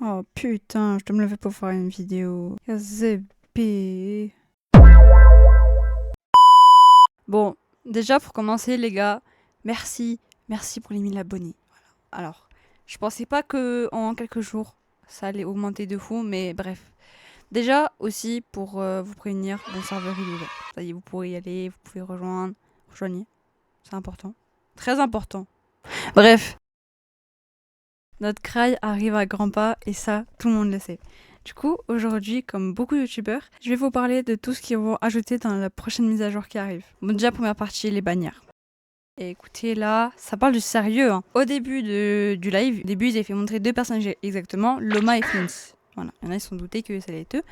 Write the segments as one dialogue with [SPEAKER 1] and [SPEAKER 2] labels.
[SPEAKER 1] Oh putain, je dois me lever pour faire une vidéo. ZP. Bon, déjà pour commencer les gars, merci pour les 1000 abonnés. Voilà. Alors, je pensais pas que en quelques jours ça allait augmenter de fou, mais bref. Déjà aussi pour vous prévenir, mon serveur il est ouvert. Ça y est, vous pourrez y aller, vous pouvez rejoignez. C'est important, très important. Bref, notre craille arrive à grands pas et ça, tout le monde le sait. Du coup, aujourd'hui, comme beaucoup de youtubeurs, je vais vous parler de tout ce qu'ils vont ajouter dans la prochaine mise à jour qui arrive. Bon, déjà, première partie, les bannières. Et écoutez, là, ça parle du sérieux. Hein. Au début du live, ils avaient fait montrer deux personnages exactement, Loma et Flint. Voilà, il y en a, ils se sont doutés que ça allait être eux.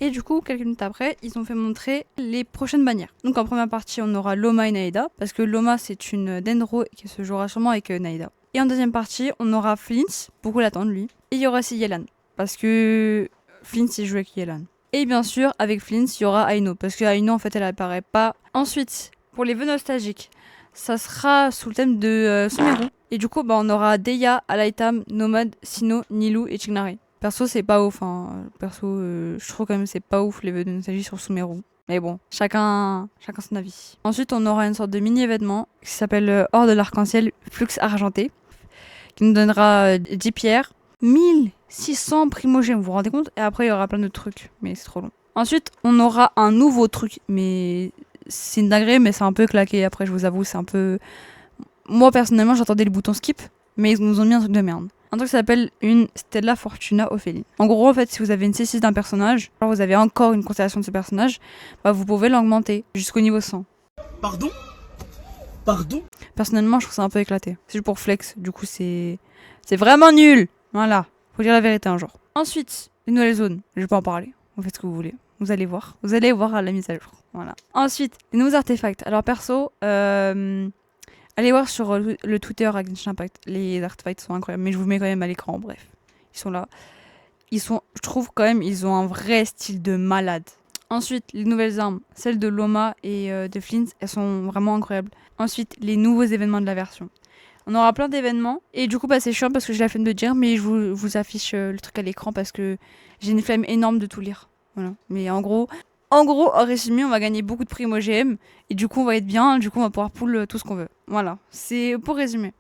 [SPEAKER 1] Et du coup, quelques minutes après, ils ont fait montrer les prochaines bannières. Donc en première partie, on aura Loma et Naïda, parce que Loma, c'est une Dendro qui se jouera sûrement avec Naïda. Et en deuxième partie, on aura Flint, beaucoup l'attendent lui. Et il y aura aussi Yelan, parce que Flint, il joue avec Yelan. Et bien sûr, avec Flint, il y aura Aino, parce que Aino, en fait, elle apparaît pas. Ensuite, pour les vœux nostalgiques, ça sera sous le thème de Sumeru. Et du coup, on aura Deya, Alaitam, Nomad, Sino, Nilou et Chignari. Perso, c'est pas ouf. Hein. Perso, je trouve quand même c'est pas ouf les vœux de nostalgie sur Sumeru. Mais bon, chacun son avis. Ensuite, on aura une sorte de mini-événement qui s'appelle Hors de l'arc-en-ciel Flux Argenté, qui nous donnera 10 pierres, 1600 primogènes, vous vous rendez compte? Et après, il y aura plein de trucs, mais c'est trop long. Ensuite, on aura un nouveau truc, mais c'est une dinguerie, mais c'est un peu claqué. Après, je vous avoue, c'est un peu... Moi, personnellement, j'attendais le bouton skip, mais ils nous ont mis un truc de merde. Un truc qui s'appelle une Stella Fortuna Ophélie. En gros, en fait, si vous avez une C6 d'un personnage, alors vous avez encore une constellation de ce personnage, vous pouvez l'augmenter jusqu'au niveau 100.
[SPEAKER 2] Pardon?
[SPEAKER 1] Personnellement, je trouve ça un peu éclaté. C'est juste pour flex, du coup, c'est vraiment nul. Voilà, faut dire la vérité un jour. Ensuite, les nouvelles zones, je vais pas en parler. Vous faites ce que vous voulez. Vous allez voir à la mise à jour. Voilà. Ensuite, les nouveaux artefacts. Alors perso, allez voir sur le Twitter à Genshin Impact. Les artefacts sont incroyables, mais je vous mets quand même à l'écran. Bref, ils sont là. Je trouve quand même, ils ont un vrai style de malade. Ensuite, les nouvelles armes, celles de Loma et de Flint, elles sont vraiment incroyables. Ensuite, les nouveaux événements de la version. On aura plein d'événements. Et du coup, c'est chiant parce que j'ai la flemme de dire, mais je vous affiche le truc à l'écran parce que j'ai une flemme énorme de tout lire. Voilà. Mais en gros, en résumé, on va gagner beaucoup de primes OGM. Et du coup, on va être bien. Du coup, on va pouvoir pull tout ce qu'on veut. Voilà. C'est pour résumer.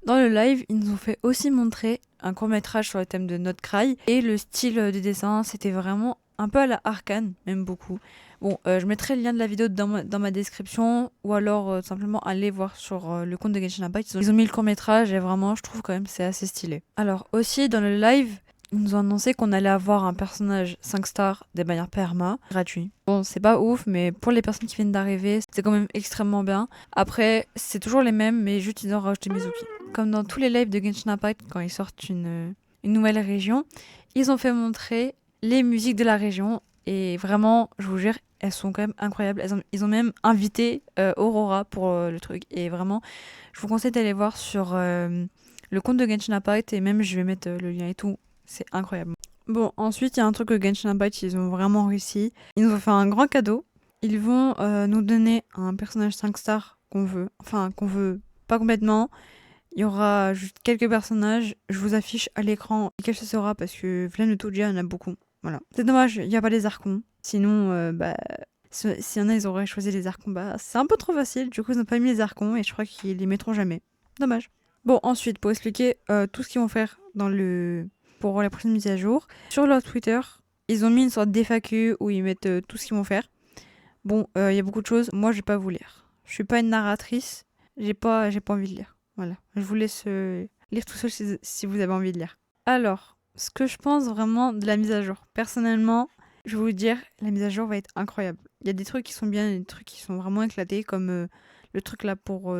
[SPEAKER 1] Dans le live, ils nous ont fait aussi montrer un court-métrage sur le thème de Not Cry. Et le style de dessin, c'était vraiment un peu à la Arcane, même beaucoup. Bon, je mettrai le lien de la vidéo dans ma description, ou alors simplement aller voir sur le compte de Genshin Impact. Ils ont mis le court-métrage et vraiment, je trouve quand même c'est assez stylé. Alors aussi, dans le live, ils nous ont annoncé qu'on allait avoir un personnage 5 stars des bannières perma, gratuit. Bon, c'est pas ouf, mais pour les personnes qui viennent d'arriver, c'est quand même extrêmement bien. Après, c'est toujours les mêmes, mais juste ils ont rajouté Mizuki. Comme dans tous les lives de Genshin Impact, quand ils sortent une nouvelle région, ils ont fait montrer les musiques de la région. Et vraiment, je vous jure, elles sont quand même incroyables. Ils ont même invité Aurora pour le truc. Et vraiment, je vous conseille d'aller voir sur le compte de Genshin Impact. Et même, je vais mettre le lien et tout. C'est incroyable. Bon, ensuite, il y a un truc que Genshin Impact, ils ont vraiment réussi. Ils nous ont fait un grand cadeau. Ils vont nous donner un personnage 5 stars qu'on veut. Enfin, qu'on veut pas complètement. Il y aura juste quelques personnages. Je vous affiche à l'écran quel ce sera parce que flemme de tout dire, il y en a beaucoup. Voilà. C'est dommage, il n'y a pas les archons. Sinon, s'il y en a, ils auraient choisi les archons. C'est un peu trop facile. Du coup, ils n'ont pas mis les archons et je crois qu'ils les mettront jamais. Dommage. Bon, ensuite, pour expliquer tout ce qu'ils vont faire pour la prochaine mise à jour, sur leur Twitter, ils ont mis une sorte d'FAQ où ils mettent tout ce qu'ils vont faire. Bon, il y a beaucoup de choses. Moi, je vais pas vous lire. Je suis pas une narratrice. J'ai pas envie de lire. Voilà. Je vous laisse lire tout seul si vous avez envie de lire. Alors, ce que je pense vraiment de la mise à jour. Personnellement, je vais vous dire, la mise à jour va être incroyable. Il y a des trucs qui sont bien et des trucs qui sont vraiment éclatés, comme le truc là pour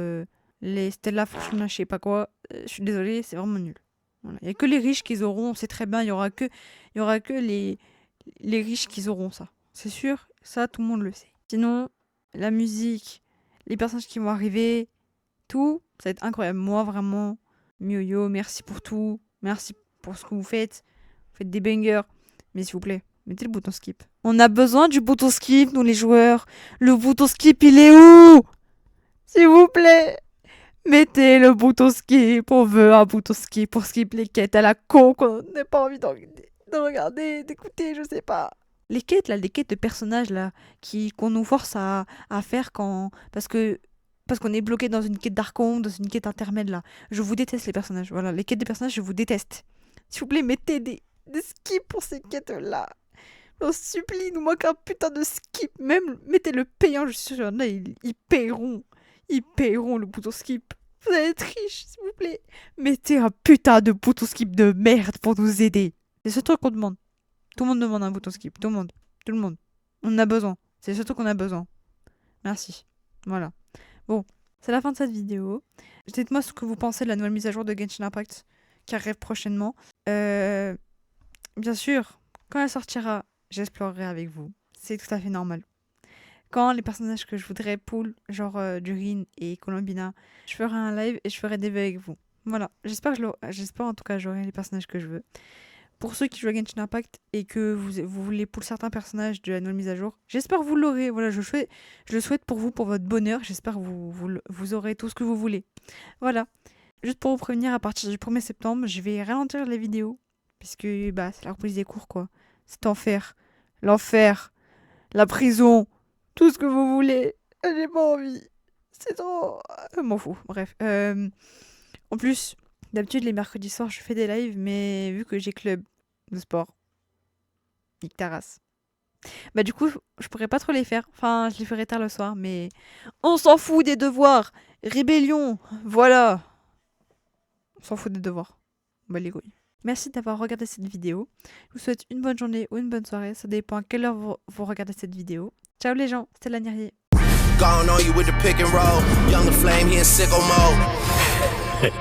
[SPEAKER 1] les Stella Fortuna, je sais pas quoi. Je suis désolée, c'est vraiment nul. Voilà. Il y a que les riches qui auront, on sait très bien, il y aura que les riches qui auront ça. C'est sûr, ça tout le monde le sait. Sinon, la musique, les personnages qui vont arriver, tout, ça va être incroyable. Moi, vraiment, Mioyo, merci pour tout. Merci pour ce que vous faites. Vous faites des bangers. Mais s'il vous plaît, mettez le bouton skip. On a besoin du bouton skip, nous les joueurs. Le bouton skip, il est où? S'il vous plaît. Mettez le bouton skip. On veut un bouton skip pour skip les quêtes à la con qu'on n'a pas envie de regarder, d'écouter, je sais pas. Les quêtes, là, les quêtes de personnages, là, qu'on nous force à faire quand... Parce qu'on est bloqué dans une quête d'archon, dans une quête intermède, là. Je vous déteste, les personnages. Voilà, les quêtes de personnages, je vous déteste. S'il vous plaît, mettez des skips pour ces quêtes-là. On supplie, il nous manque un putain de skip. Même, mettez le payant, je suis sûre, là, ils paieront. Ils paieront le bouton skip. Vous allez être riches, s'il vous plaît. Mettez un putain de bouton skip de merde pour nous aider. C'est ce truc qu'on demande. Tout le monde demande un bouton skip. Tout le monde. Tout le monde. On en a besoin. C'est surtout qu'on a besoin. Merci. Voilà. Bon, c'est la fin de cette vidéo. Dites-moi ce que vous pensez de la nouvelle mise à jour de Genshin Impact qui arrive prochainement. Bien sûr, quand elle sortira, j'explorerai avec vous. C'est tout à fait normal. Quand les personnages que je voudrais pull, genre Durin et Colombina, je ferai un live et je ferai des vues avec vous. Voilà. J'espère en tout cas j'aurai les personnages que je veux. Pour ceux qui jouent à Genshin Impact et que vous voulez pull certains personnages de la nouvelle mise à jour, j'espère que vous l'aurez. Voilà, je le souhaite pour vous, pour votre bonheur. J'espère que vous aurez tout ce que vous voulez. Voilà. Juste pour vous prévenir, à partir du 1er septembre, je vais ralentir les vidéos. Puisque c'est la reprise des cours, quoi. C'est enfer. L'enfer. La prison. Tout ce que vous voulez. J'ai pas envie. C'est trop... m'en fous. Bref. En plus, d'habitude, les mercredis soirs, je fais des lives, mais vu que j'ai club de sport, nique ta race. Du coup, je pourrais pas trop les faire. Enfin, je les ferai tard le soir, mais... On s'en fout des devoirs. Rébellion. Voilà. On s'en fout des devoirs. Les couilles. Merci d'avoir regardé cette vidéo. Je vous souhaite une bonne journée ou une bonne soirée. Ça dépend à quelle heure vous regardez cette vidéo. Ciao les gens, c'était Lanierier.
[SPEAKER 2] Gone on you with the pick and roll. Younger flame, he in sicko mode.